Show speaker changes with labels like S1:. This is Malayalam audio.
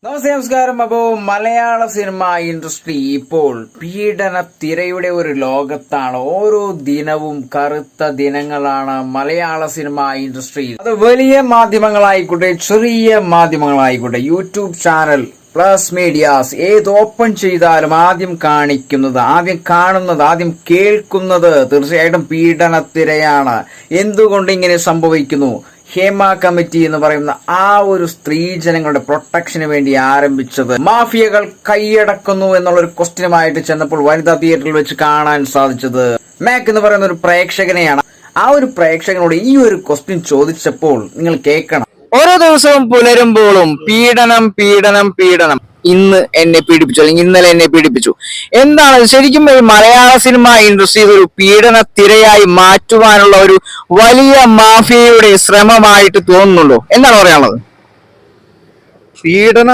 S1: നമസ്കാരം. അപ്പോ മലയാള സിനിമ ഇൻഡസ്ട്രി ഇപ്പോൾ പീഡന തിരയുടെ ഒരു ലോകത്താണ്. ഓരോ ദിനവും കറുത്ത ദിനങ്ങളാണ് മലയാള സിനിമ ഇൻഡസ്ട്രി. അത് വലിയ മാധ്യമങ്ങളായിക്കോട്ടെ, ചെറിയ മാധ്യമങ്ങളായിക്കോട്ടെ, യൂട്യൂബ് ചാനൽ പ്ലസ് മീഡിയാസ് ഏത് ഓപ്പൺ ചെയ്താലും ആദ്യം കാണിക്കുന്നത്, ആദ്യം കാണുന്നത്, ആദ്യം കേൾക്കുന്നത് തീർച്ചയായിട്ടും പീഡനത്തിരയാണ്. എന്തുകൊണ്ട് ഇങ്ങനെ സംഭവിക്കുന്നു? ഹേമ കമ്മിറ്റി എന്ന് പറയുന്ന ആ ഒരു സ്ത്രീജനങ്ങളുടെ പ്രൊട്ടക്ഷന് വേണ്ടി ആരംഭിച്ചത് മാഫിയകൾ കൈയടക്കുന്നു എന്നുള്ള ഒരു ക്വസ്റ്റ്യനുമായിട്ട് ചെന്നപ്പോൾ വനിതാ തിയേറ്ററിൽ വെച്ച് കാണാൻ സാധിച്ചത് മാക് എന്ന് പറയുന്ന ഒരു പ്രേക്ഷകനെയാണ്. ആ ഒരു പ്രേക്ഷകനോട് ഈ ഒരു ക്വസ്റ്റ്യൻ ചോദിച്ചപ്പോൾ നിങ്ങൾ കേൾക്കണം. ഓരോ ദിവസവും പുലരുമ്പോഴും പീഡനം പീഡനം പീഡനം. ഇന്ന് എന്നെ പീഡിപ്പിച്ചു, അല്ലെങ്കിൽ ഇന്നലെ എന്നെ പീഡിപ്പിച്ചു. എന്താണ് ശരിക്കും ഈ മലയാള സിനിമ ഇൻഡസ്ട്രി ഒരു പീഡന തിരയായി മാറ്റുവാനുള്ള ഒരു വലിയ മാഫിയയുടെ ശ്രമമായിട്ട് തോന്നുന്നുണ്ടോ? എന്താണ് പറയാനുള്ളത്?
S2: പീഡന